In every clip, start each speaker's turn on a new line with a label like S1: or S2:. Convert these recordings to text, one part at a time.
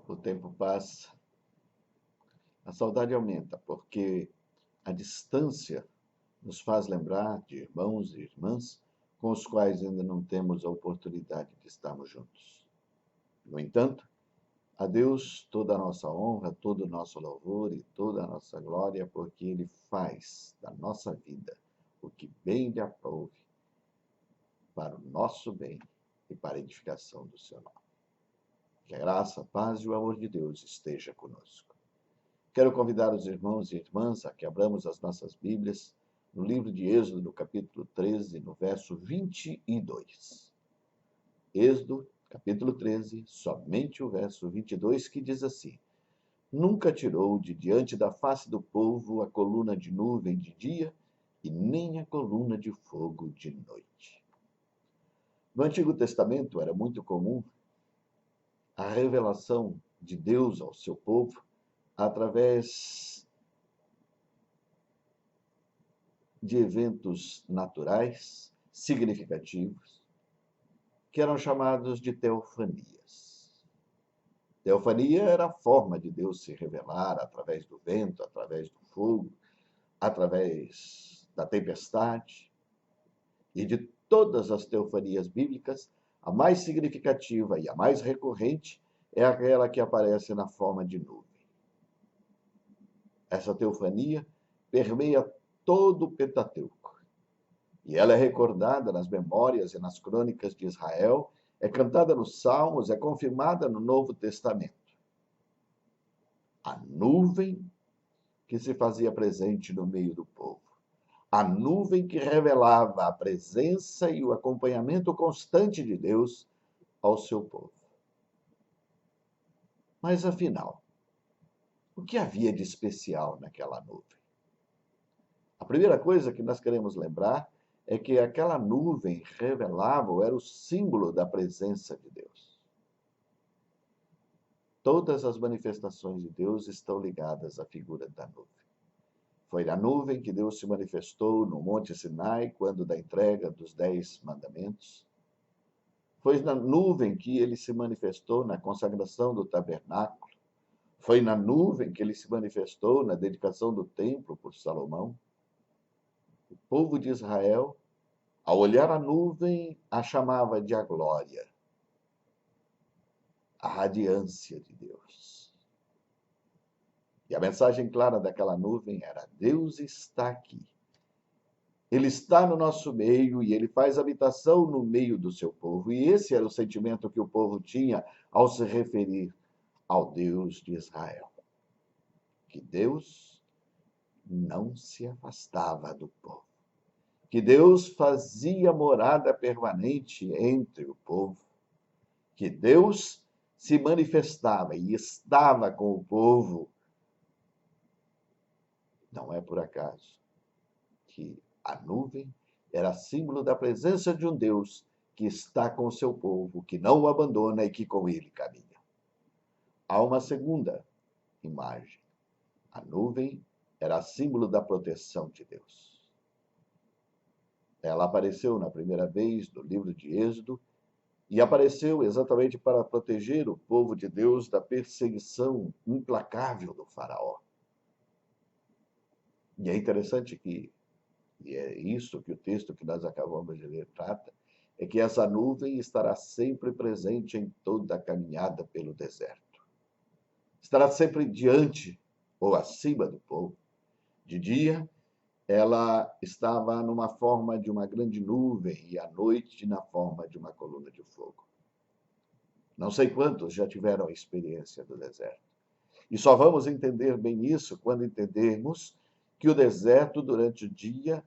S1: O tempo passa, a saudade aumenta, porque a distância nos faz lembrar de irmãos e irmãs com os quais ainda não temos a oportunidade de estarmos juntos. No entanto, a Deus toda a nossa honra, todo o nosso louvor e toda a nossa glória, porque Ele faz da nossa vida o que bem lhe aprouve, para o nosso bem e para a edificação do seu nome. Que a graça, a paz e o amor de Deus esteja conosco. Quero convidar os irmãos e irmãs a que abramos as nossas Bíblias no livro de Êxodo, no capítulo 13, no verso 22. Êxodo, capítulo 13, somente o verso 22, que diz assim: Nunca tirou de diante da face do povo a coluna de nuvem de dia e nem a coluna de fogo de noite. No Antigo Testamento era muito comum a revelação de Deus ao seu povo através de eventos naturais significativos, que eram chamados de teofanias. Teofania era a forma de Deus se revelar através do vento, através do fogo, através da tempestade. E de todas as teofanias bíblicas, a mais significativa e a mais recorrente é aquela que aparece na forma de nuvem. Essa teofania permeia todo o Pentateuco. E ela é recordada nas memórias e nas crônicas de Israel, é cantada nos Salmos, é confirmada no Novo Testamento. A nuvem que se fazia presente no meio do povo. A nuvem que revelava a presença e o acompanhamento constante de Deus ao seu povo. Mas, afinal, o que havia de especial naquela nuvem? A primeira coisa que nós queremos lembrar é que aquela nuvem revelava, ou era o símbolo da presença de Deus. Todas as manifestações de Deus estão ligadas à figura da nuvem. Foi na nuvem que Deus se manifestou no Monte Sinai, quando da entrega dos 10 mandamentos. Foi na nuvem que ele se manifestou na consagração do tabernáculo. Foi na nuvem que ele se manifestou na dedicação do templo por Salomão. O povo de Israel, ao olhar a nuvem, a chamava de a glória, a radiância de Deus. E a mensagem clara daquela nuvem era: Deus está aqui. Ele está no nosso meio e ele faz habitação no meio do seu povo. E esse era o sentimento que o povo tinha ao se referir ao Deus de Israel. Que Deus não se afastava do povo. Que Deus fazia morada permanente entre o povo. Que Deus se manifestava e estava com o povo. Não é por acaso que a nuvem era símbolo da presença de um Deus que está com o seu povo, que não o abandona e que com ele caminha. Há uma segunda imagem. A nuvem era símbolo da proteção de Deus. Ela apareceu na primeira vez no livro de Êxodo e apareceu exatamente para proteger o povo de Deus da perseguição implacável do faraó. E é interessante que, e é isso que o texto que nós acabamos de ler trata, é que essa nuvem estará sempre presente em toda a caminhada pelo deserto. Estará sempre diante ou acima do povo. De dia, ela estava numa forma de uma grande nuvem e à noite na forma de uma coluna de fogo. Não sei quantos já tiveram a experiência do deserto. E só vamos entender bem isso quando entendermos que o deserto, durante o dia,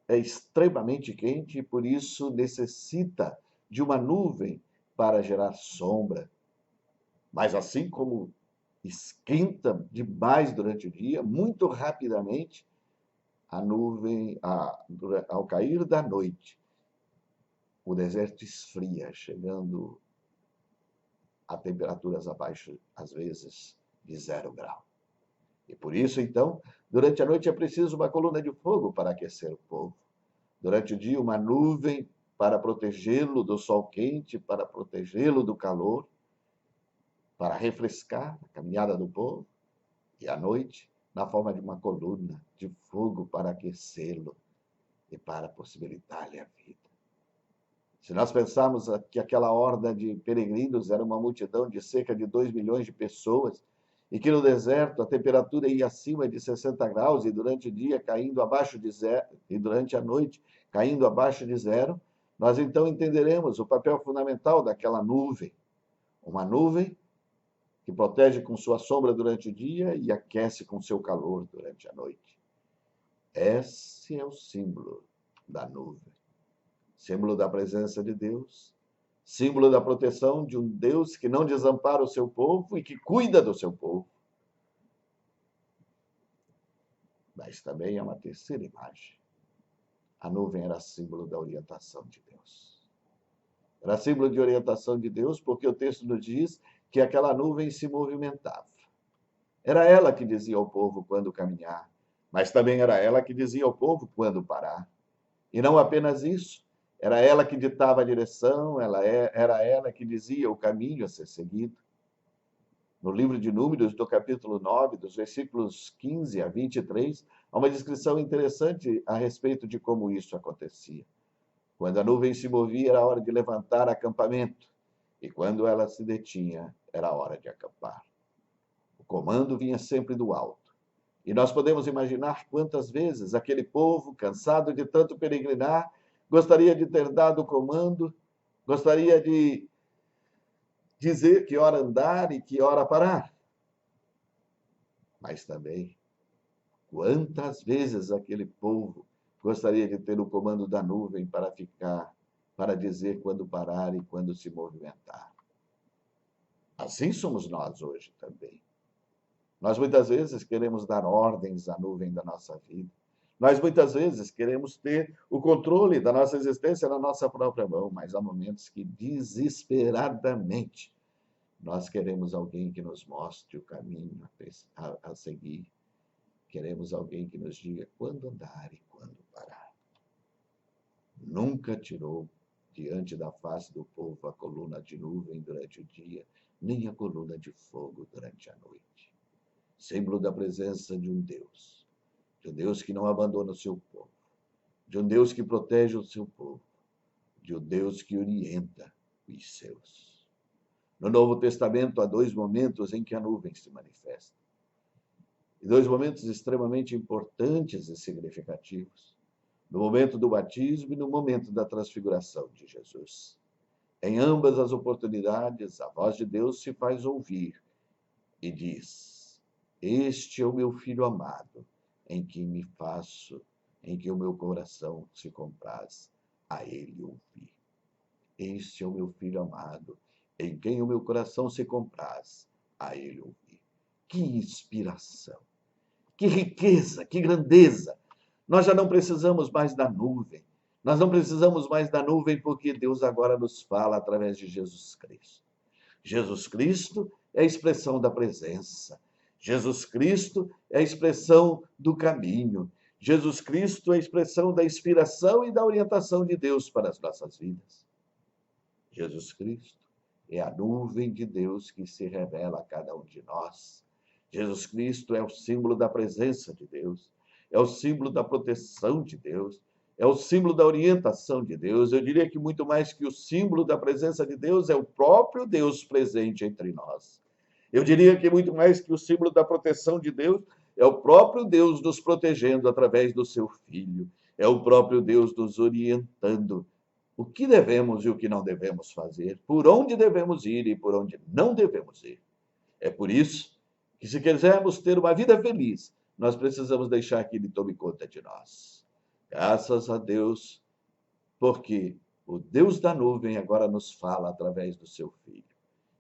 S1: é extremamente quente e, por isso, necessita de uma nuvem para gerar sombra. Mas assim como esquenta demais durante o dia, muito rapidamente, a nuvem, ao cair da noite, o deserto esfria, chegando a temperaturas abaixo, às vezes, de 0 grau. E por isso, então, durante a noite é preciso uma coluna de fogo para aquecer o povo. Durante o dia, uma nuvem para protegê-lo do sol quente, para protegê-lo do calor. para refrescar a caminhada do povo, e à noite, na forma de uma coluna de fogo para aquecê-lo e para possibilitar-lhe a vida. Se nós pensarmos que aquela horda de peregrinos era uma multidão de cerca de 2 milhões de pessoas, e que no deserto a temperatura ia acima de 60 graus e durante o dia caindo abaixo de zero, e durante a noite caindo abaixo de zero, nós então entenderemos o papel fundamental daquela nuvem. Uma nuvem que protege com sua sombra durante o dia e aquece com seu calor durante a noite. Esse é o símbolo da nuvem. Símbolo da presença de Deus, símbolo da proteção de um Deus que não desampara o seu povo e que cuida do seu povo. Mas também há uma terceira imagem. A nuvem era símbolo da orientação de Deus. Era símbolo de orientação de Deus porque o texto nos diz que aquela nuvem se movimentava. Era ela que dizia ao povo quando caminhar, mas também era ela que dizia ao povo quando parar. E não apenas isso, era ela que ditava a direção, era ela que dizia o caminho a ser seguido. No livro de Números, do capítulo 9, dos versículos 15 a 23, há uma descrição interessante a respeito de como isso acontecia. Quando a nuvem se movia, era hora de levantar acampamento, e quando ela se detinha, era hora de acampar. O comando vinha sempre do alto. E nós podemos imaginar quantas vezes aquele povo, cansado de tanto peregrinar, gostaria de ter dado o comando, gostaria de dizer que hora andar e que hora parar. Mas também, quantas vezes aquele povo gostaria de ter o comando da nuvem para ficar, para dizer quando parar e quando se movimentar. Assim somos nós hoje também. Nós muitas vezes queremos dar ordens à nuvem da nossa vida. Nós muitas vezes queremos ter o controle da nossa existência na nossa própria mão, mas há momentos que desesperadamente nós queremos alguém que nos mostre o caminho a seguir. Queremos alguém que nos diga quando andar e quando parar. Nunca tirou diante da face do povo a coluna de nuvem durante o dia, nem a coluna de fogo durante a noite. Símbolo da presença de um Deus que não abandona o seu povo, de um Deus que protege o seu povo, de um Deus que orienta os seus. No Novo Testamento há 2 momentos em que a nuvem se manifesta. E 2 momentos extremamente importantes e significativos. No momento do batismo e no momento da transfiguração de Jesus. Em ambas as oportunidades, a voz de Deus se faz ouvir e diz: Este é o meu filho amado, em que o meu coração se compraz a ele ouvir. Este é o meu filho amado, em quem o meu coração se compraz a ele ouvir. Que inspiração, que riqueza, que grandeza! Nós já não precisamos mais da nuvem. Nós não precisamos mais da nuvem porque Deus agora nos fala através de Jesus Cristo. Jesus Cristo é a expressão da presença. Jesus Cristo é a expressão do caminho. Jesus Cristo é a expressão da inspiração e da orientação de Deus para as nossas vidas. Jesus Cristo é a nuvem de Deus que se revela a cada um de nós. Jesus Cristo é o símbolo da presença de Deus, é o símbolo da proteção de Deus, é o símbolo da orientação de Deus. Eu diria que muito mais que o símbolo da presença de Deus é o próprio Deus presente entre nós. Eu diria que muito mais que o símbolo da proteção de Deus é o próprio Deus nos protegendo através do seu Filho. É o próprio Deus nos orientando o que devemos e o que não devemos fazer, por onde devemos ir e por onde não devemos ir. É por isso que, se quisermos ter uma vida feliz, nós precisamos deixar que Ele tome conta de nós. Graças a Deus, porque o Deus da nuvem agora nos fala através do seu Filho.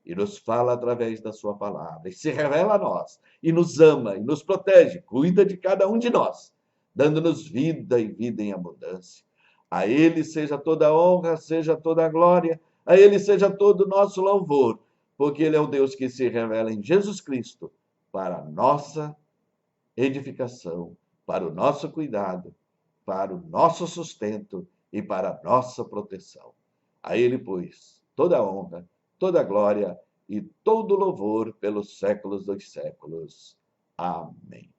S1: E nos fala através da sua palavra. E se revela a nós. E nos ama, e nos protege. Cuida de cada um de nós. Dando-nos vida e vida em abundância. A Ele seja toda a honra, seja toda a glória. A Ele seja todo o nosso louvor. Porque Ele é o Deus que se revela em Jesus Cristo. Para a nossa edificação. Para o nosso cuidado. Para o nosso sustento. E para a nossa proteção. A Ele, pois, toda a honra, toda a glória e todo louvor pelos séculos dos séculos. Amém.